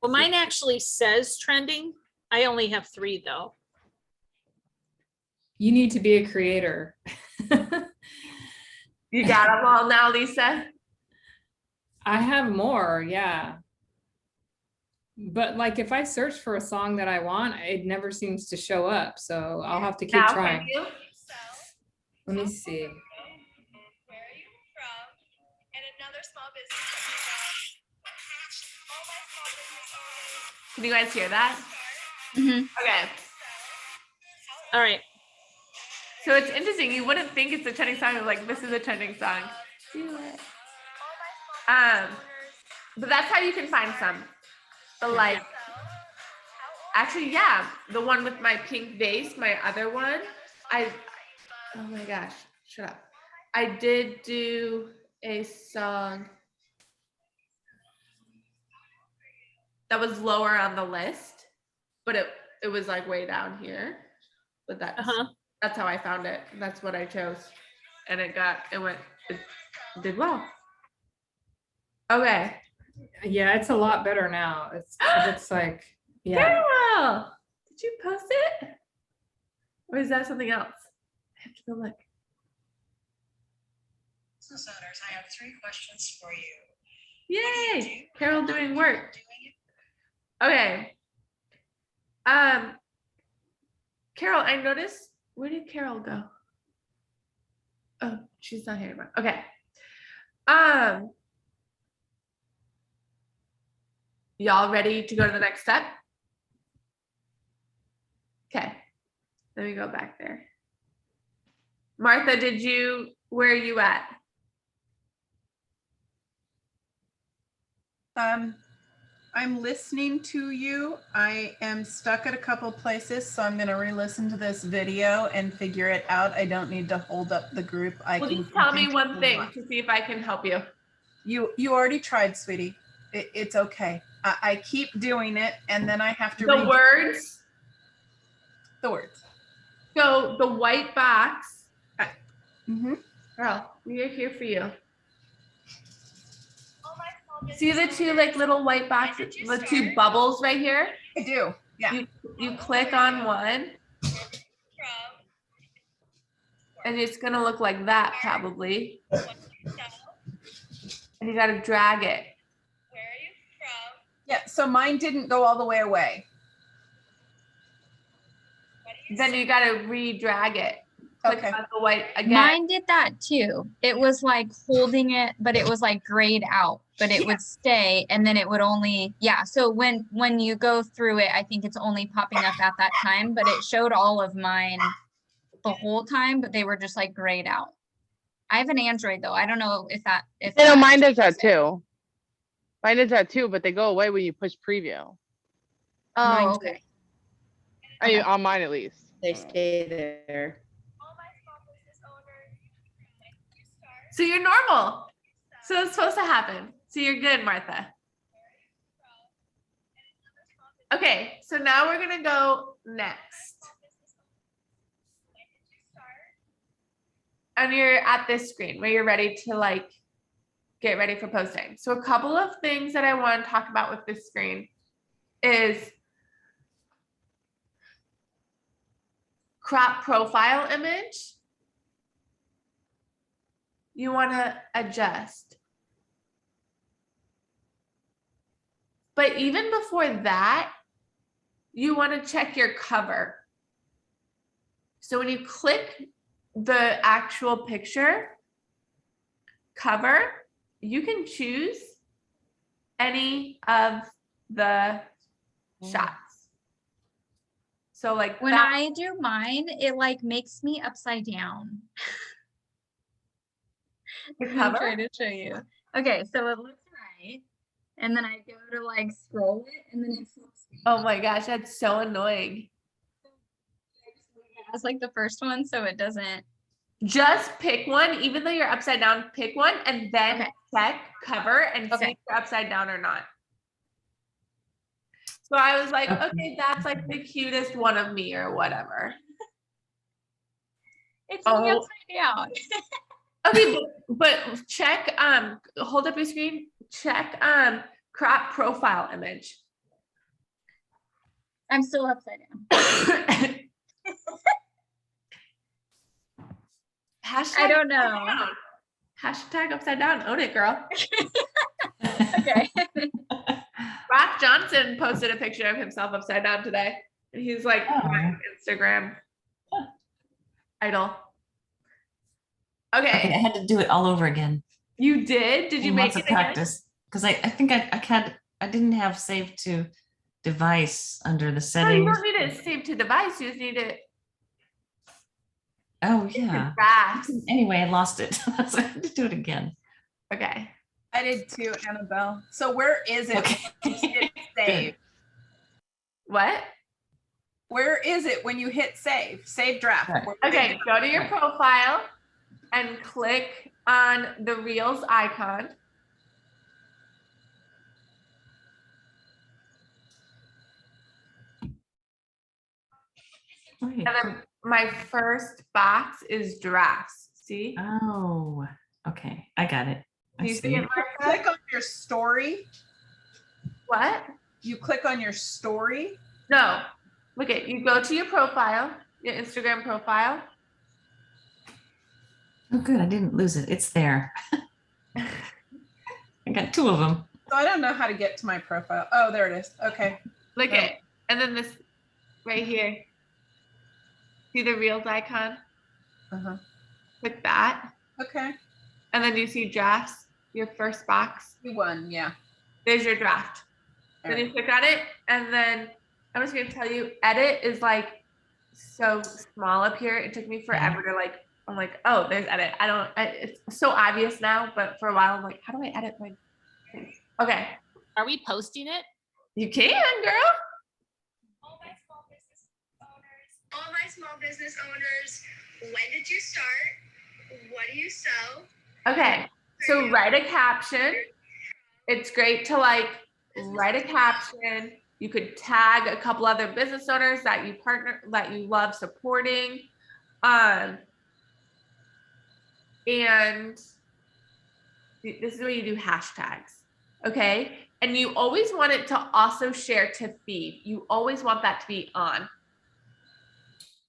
Well, mine actually says trending. I only have 3 though. You need to be a creator. You got them all now, Lisa? I have more, yeah. But like if I search for a song that I want, it never seems to show up. So I'll have to keep Now, can trying. you? Let me see. Where are you from? And another small business that you love. All my small business owners. Can you guys hear that? Mhm. Okay. All right. So it's interesting. You wouldn't think it's a trending song. You're like, this is a trending song. Do it. But that's how you can find some. The like, actually, yeah, the one with my pink vase, my other one. Oh my gosh, shut up. I did do a song that was lower on the list, but it was like way down here. But that's how I found it. That's what I chose. And it did well. Okay. Yeah, it's a lot better now. It looks like, yeah. Carol, did you post it? Or is that something else? I have to go look. Business owners, I have 3 questions for you. Yay! Carol doing work. Okay. Carol, I noticed, where did Carol go? Oh, she's not here anymore. Okay. Y'all ready to go to the next step? Okay. Let me go back there. Martha, where are you at? I'm listening to you. I am stuck at a couple places, so I'm going to re-listen to this video and figure it out. I don't need to hold up the group. Well, just tell me one thing to see if I can help you. You already tried, sweetie. It's okay. I keep doing it, and then I have to The words. The words. So the white box. Mm-hmm. Girl, we are here for you. See the two like little white boxes, the two bubbles right here? I do. Yeah. You click on one. And it's gonna look like that probably. And you gotta drag it. Yeah, so mine didn't go all the way away. Then you gotta re-drag it. Click on the white again. Mine did that too. It was like holding it, but it was like grayed out, but it would stay, and then it would only, so when you go through it, I think it's only popping up at that time, but it showed all of mine the whole time, but they were just like grayed out. I have an Android though. I don't know if mine does that too. Mine does that too, but they go away when you push preview. Oh, okay. On mine at least. They stay there. So you're normal. So it's supposed to happen. So you're good, Martha. Okay, so now we're gonna go next. And you're at this screen where you're ready to like get ready for posting. So a couple of things that I want to talk about with this screen is crop profile image. You want to adjust. But even before that, you want to check your cover. So when you click the actual picture cover, you can choose any of the shots. So like when I do mine, it like makes me upside down. I'm trying to show you. Okay, so it looks right, and then I go to like scroll it, and then it flips me. Oh my gosh, that's so annoying. It's like the first one, so it doesn't. Just pick one, even though you're upside down, pick one and then check cover and see if you're upside down or not. So I was like, okay, that's like the cutest one of me or whatever. It's me upside down. Okay, but check, hold up your screen, check crop profile image. I'm still upside down. Hashtag I don't know. Hashtag upside down. Own it, girl. Okay. Rock Johnson posted a picture of himself upside down today. And he's like my Instagram idol. Okay, I Okay. had to do it all over again. You did? Did you And make lots it of again? practice because I think I didn't have save to device under the No, you settings. don't need it saved to device. You just need it Oh to yeah. drafts. Anyway, I lost it. That's why I had to do it again. Okay. I did too, Annabelle. So where is it? Okay. when you hit save? What? Where is it when you hit save? Save draft. Right. Where is Okay, it? go to your Right. profile and click on the Reels icon. Wait, And then my first box is drafts. See? oh, okay. I got it. I Do you see see. it, Click Martha? on your story. What? You click on your story. No. Look at you go to your profile, your Instagram profile. Oh, good. I didn't lose it. It's there. I got 2 of them. So I don't know how to get to my profile. Oh, there it is. Okay. Look Oh. at and then this right here. See the Reels icon? Uh-huh. Click that. Okay. And then you see drafts, your first box. One, yeah. There's your draft. Then you click on it, and then I'm just gonna tell you, edit is like so small up here. It took me forever to like. I'm like, oh, there's edit. It's so obvious now, but for a while I'm like, how do I edit my? Okay, Are we posting it? you can, girl. All my small business owners, when did you start? What do you sell? Okay, so write a caption. It's great to like write a caption. You could tag a couple other business owners that you love supporting. And this is where you do hashtags. Okay. And you always want it to also share to feed. You always want that to be on.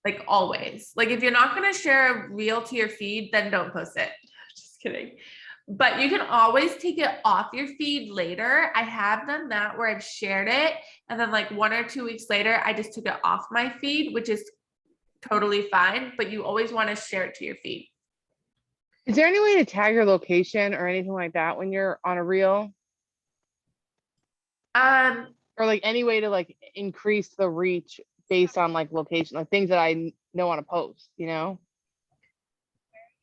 Like always. Like if you're not going to share a reel to your feed, then don't post it. Just kidding. But you can always take it off your feed later. I have done that where I've shared it. And then like 1 or 2 weeks later, I just took it off my feed, which is totally fine. But you always want to share it to your feed. Is there any way to tag your location or anything like that when you're on a reel? Or like any way to like increase the reach based on like location, like things that I don't want to post, you know?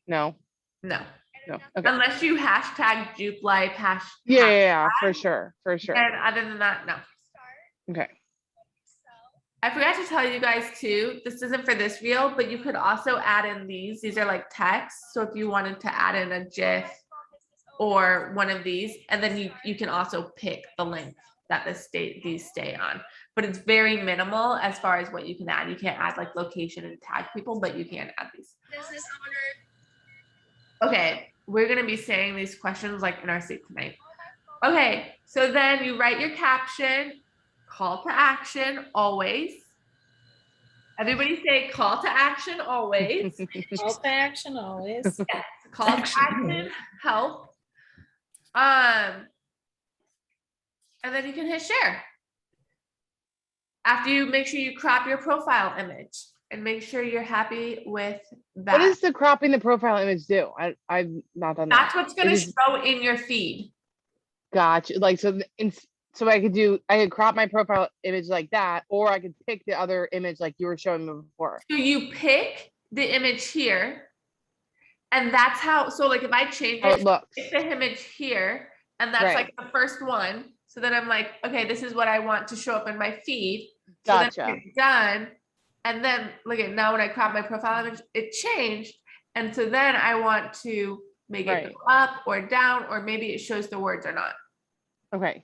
No. No. No. Okay. Unless you hashtag Juke Life, Yeah, for sure. And other than that, no. Okay. I forgot to tell you guys too, this isn't for this reel, but you could also add in these. These are like text. So if you wanted to add in a GIF or one of these, and then you can also pick the length that these stay on. But it's very minimal as far as what you can add. You can't add like location and tag people, but you can add these. Business owner. Okay, we're gonna be saying these questions like in our sleep tonight. Okay, so then you write your caption, call to action always. Everybody say call to action always. Call to action always. Yes, call to action, help. And then you can hit share. After you make sure you crop your profile image and make sure you're happy with that. What does the cropping the profile image do? I've not done that. That's what's going to show in your feed. Gotcha. Like so I could crop my profile image like that, or I could pick the other image like you were showing me before. So you pick the image here, and that's how. So like if I change How it looks. pick the image here, and that's Right. like the first one. So then I'm like, okay, this is what I want to show up in my feed. So Gotcha. then it's done. And then look at now when I crop my profile image, it changed. And so then I want to make it go up or down, or maybe it shows the words or not. Okay.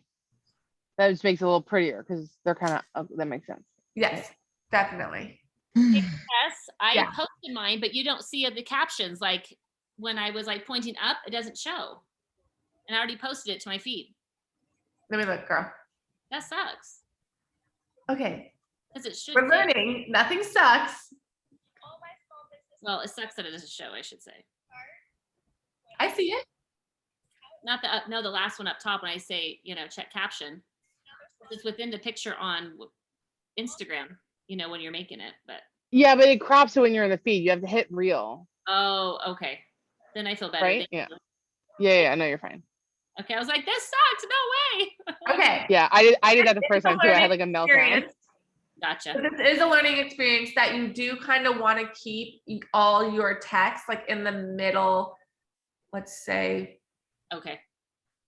That just makes it a little prettier because they're kind of, that makes sense. Yes, definitely. Yes, I Yeah. posted mine, but you don't see the captions. Like when I was like pointing up, it doesn't show. And I already posted it to my feed. Let me look, girl. That sucks. Okay. Because it should. We're learning. Nothing sucks. Well, it sucks that it doesn't show, I should say. I see it. not the, no, the last one up top when I say, check caption. It's within the picture on Instagram, when you're making it, but. Yeah, but it crops it when you're in the feed. You have to hit reel. Oh, okay. Then I feel better. Right? Thank Yeah. you. Yeah, no, you're fine. Okay, I was like, this sucks. No way. Okay. Yeah, I did that the It's first a time too. I had like a learning meltdown. experience. Gotcha. But this is a learning experience that you do kind of want to keep all your text like in the middle, let's say. Okay.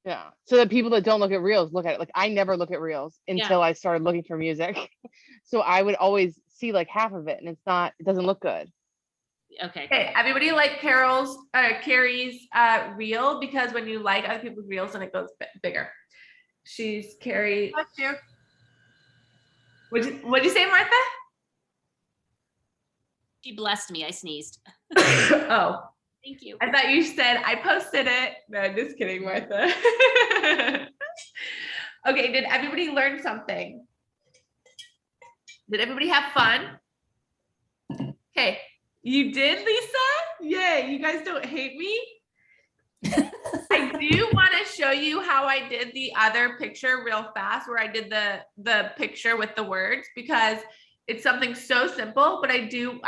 Yeah. So the people that don't look at reels look at it. Like I never look at reels until Yeah. I started looking for music. So I would always see like half of it and it doesn't look good. Okay. Okay, everybody like Carrie's reel, because when you like other people's reels and it goes bigger. She's Carrie. Bless you. What'd you say, Martha? She blessed me. I sneezed. Oh. Thank you. I thought you said I posted it. No, I'm just kidding, Martha. Okay, did everybody learn something? Did everybody have fun? Okay, you did, Lisa? Yay, you guys don't hate me? I do want to show you how I did the other picture real fast, where I did the picture with the words, because it's something so simple, but I do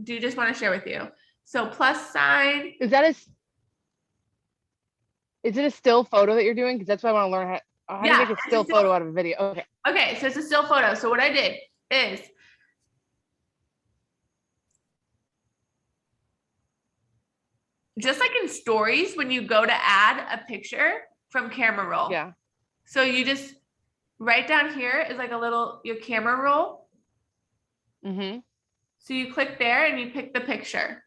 just want to share with you. So plus sign. Is it a still photo that you're doing? Because that's what I want to learn how to make a still photo out of a video. Okay. Okay, so it's a still photo. So what I did is just like in stories, when you go to add a picture from camera roll. Yeah. So you just right down here is like your camera roll. Mm-hmm. So you click there and you pick the picture.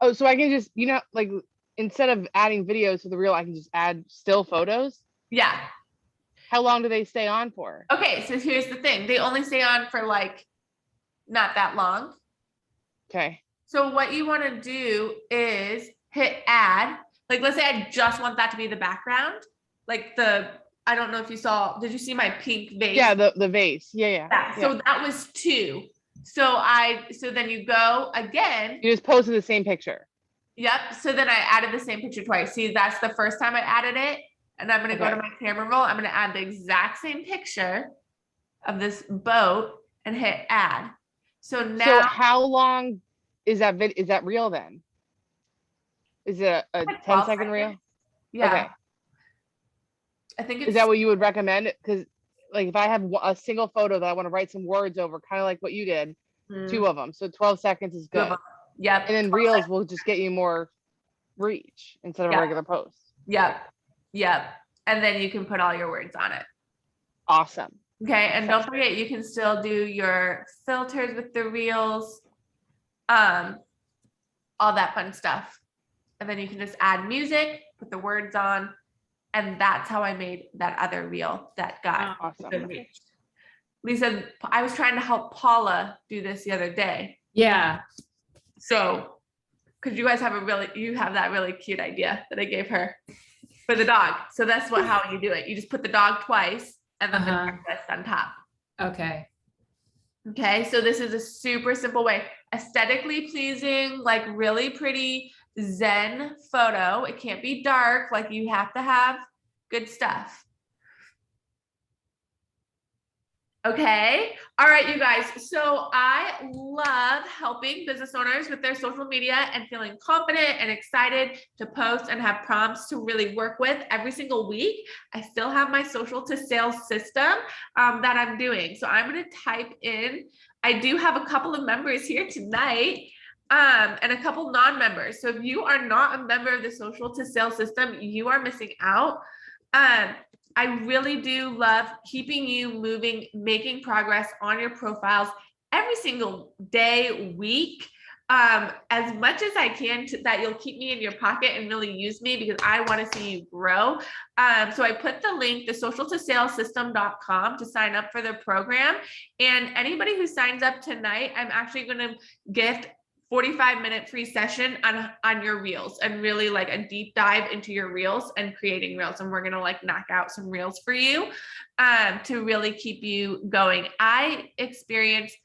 Oh, so I can just, like instead of adding videos to the reel, I can just add still photos? Yeah. How long do they stay on for? Okay, so here's the thing. They only stay on for like not that long. Okay. So what you want to do is hit add. Like, let's say I just want that to be the background. Like I don't know if you saw, did you see my pink vase? Yeah, the vase. Yeah. So that was 2. So then you go again. You just posted the same picture. Yep. So then I added the same picture twice. See, that's the first time I added it. And I'm going to go to my camera roll. I'm going to add the exact same picture of this boat and hit add. So now. So how long is that reel then? Is it a like 10-second reel? Yeah. Okay. I think it's. Is that what you would recommend? Because like if I have a single photo that I want to write some words over, kind of like what you did, 2 of them. So 12 seconds is good. Yep. And then reels will just get you more reach instead of a regular post. Yep. And then you can put all your words on it. Awesome. Okay. And don't forget, you can still do your filters with the reels, all that fun stuff. And then you can just add music, put the words on. And that's how I made that other reel that got good reach. Lisa, I was trying to help Paula do this the other day. Yeah. So, because you guys have that really cute idea that I gave her for the dog. So that's how you do it. You just put the dog twice and then the breakfast on top. Okay. Okay, so this is a super simple way. Aesthetically pleasing, like really pretty Zen photo. It can't be dark, like you have to have good stuff. Okay. All right, you guys. So I love helping business owners with their social media and feeling confident and excited to post and have prompts to really work with every single week. I still have my social to sales system that I'm doing. So I'm going to type in, I do have a couple of members here tonight and a couple non-members. So if you are not a member of the social to sales system, you are missing out. I really do love keeping you moving, making progress on your profiles every single day, week, as much as I can that you'll keep me in your pocket and really use me because I want to see you grow. So I put the link, thesocialtosalessystem.com to sign up for the program. And anybody who signs up tonight, I'm actually going to gift 45-minute free session on your reels and really like a deep dive into your reels and creating reels. And we're going to like knock out some reels for you to really keep you going. I experienced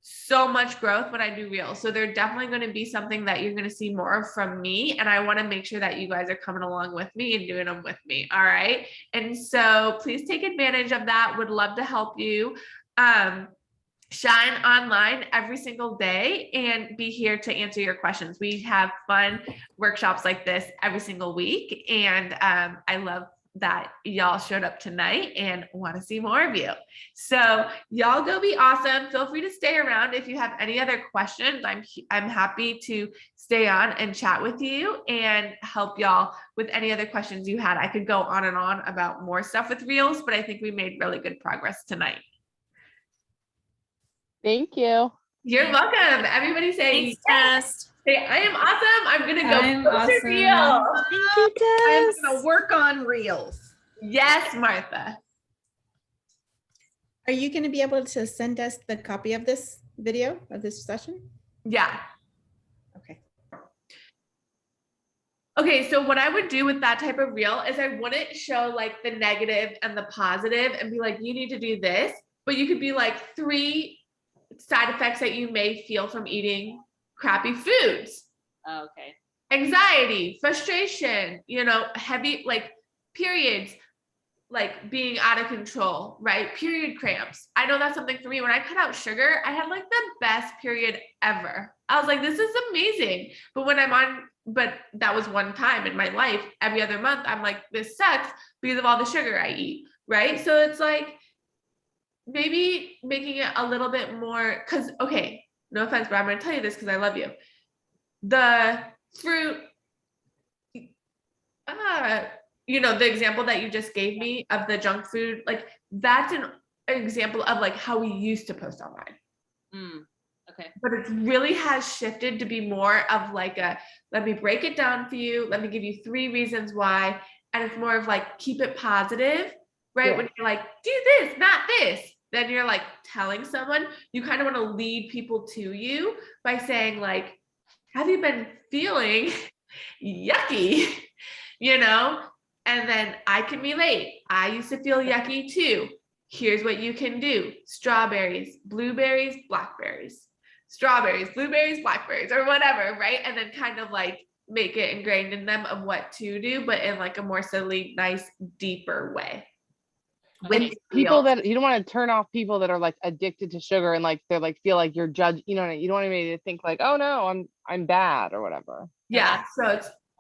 so much growth when I do reels. So they're definitely going to be something that you're going to see more of from me. And I want to make sure that you guys are coming along with me and doing them with me. All right. And so please take advantage of that. Would love to help you. Shine online every single day and be here to answer your questions. We have fun workshops like this every single week. And I love that y'all showed up tonight and want to see more of you. So y'all go be awesome. Feel free to stay around if you have any other questions. I'm happy to stay on and chat with you and help y'all with any other questions you had. I could go on and on about more stuff with reels, but I think we made really good progress tonight. Thank you. You're welcome. Everybody say, Thanks, Tess. say, I am awesome. I'm going to go I'm post a awesome. reel. Thank you, I'm Tess. gonna work on reels. Yes, Martha. Are you going to be able to send us the copy of this video of this session? Yeah. Okay. Okay, so what I would do with that type of reel is I wouldn't show like the negative and the positive and be like, you need to do this, but you could be like 3 side effects that you may feel from eating crappy foods. Okay. Anxiety, frustration, heavy, like periods, like being out of control, right? Period cramps. I know that's something for me. When I cut out sugar, I had like the best period ever. I was like, this is amazing. But but that was one time in my life. Every other month, I'm like, this sucks because of all the sugar I eat, right? So it's like, maybe making it a little bit more, because, okay, no offense, but I'm going to tell you this because I love you. The fruit, the example that you just gave me of the junk food, like that's an example of like how we used to post online. Okay. But it really has shifted to be more of like let me break it down for you. Let me give you 3 reasons why. And it's more of like, keep it positive, right? Yeah. When you're like, do this, not this. Then you're like telling someone, you kind of want to lead people to you by saying like, have you been feeling yucky? And then I can relate. I used to feel yucky too. Here's what you can do. Strawberries, blueberries, blackberries. Strawberries, blueberries, blackberries, or whatever, right? And then kind of like make it ingrained in them of what to do, but in like a more silly, nice, deeper way. And people that you don't want to turn off people that are like addicted to sugar and like they're like feel like you're judged, you don't want anybody to think like, oh no, I'm bad or whatever. Yeah, so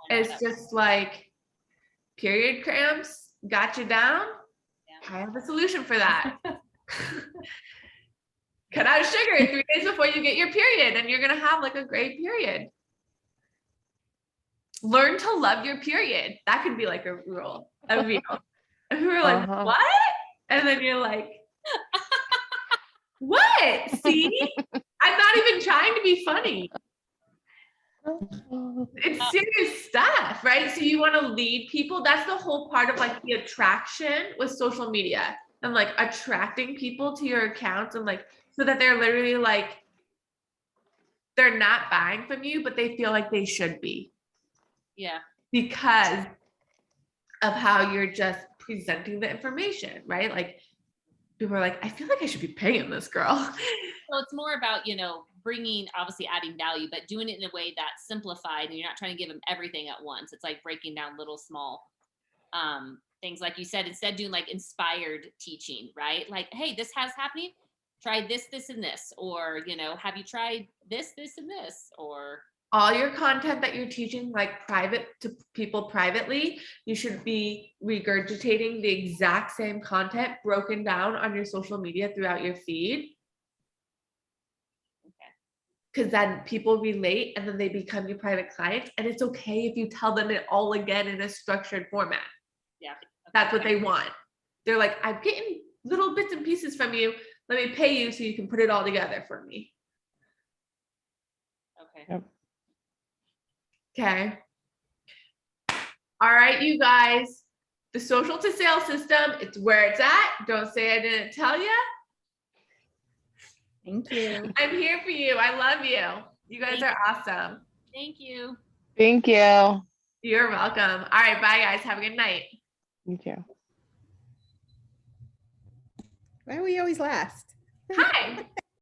it's just like period cramps got you down. I have a solution for that. Cut out sugar 3 days before you get your period and you're gonna have like a great period. Learn to love your period. That could be like a rule, a reel. And we were like, what? And then you're like, what? See? I'm not even trying to be funny. It's serious stuff, right? So you want to lead people. That's the whole part of like the attraction with social media and like attracting people to your accounts and like so that they're literally like, they're not buying from you, but they feel like they should be. Yeah. Because of how you're just presenting the information, right? Like people are like, I feel like I should be paying this girl. So it's more about, bringing, obviously adding value, but doing it in a way that's simplified and you're not trying to give them everything at once. It's like breaking down little small things. Like you said, instead doing like inspired teaching, right? Like, hey, this has happening. Try this, this, and this. Or, have you tried this, this, and this? Or all your content that you're teaching, like private to people privately, you should be regurgitating the exact same content broken down on your social media throughout your feed. Okay. Because then people relate and then they become your private clients. And it's okay if you tell them it all again in a structured format. Yeah. Okay. That's what they want. They're like, I'm getting little bits and pieces from you. Let me pay you so you can put it all together for me. Okay. Yep. Okay. All right, you guys. The social to sales system, it's where it's at. Don't say I didn't tell you. Thank you. I'm here for you. I love you. You guys are awesome. Thank you. Thank you. You're welcome. All right, bye guys. Have a good night. You too. Why are we always last? Hi.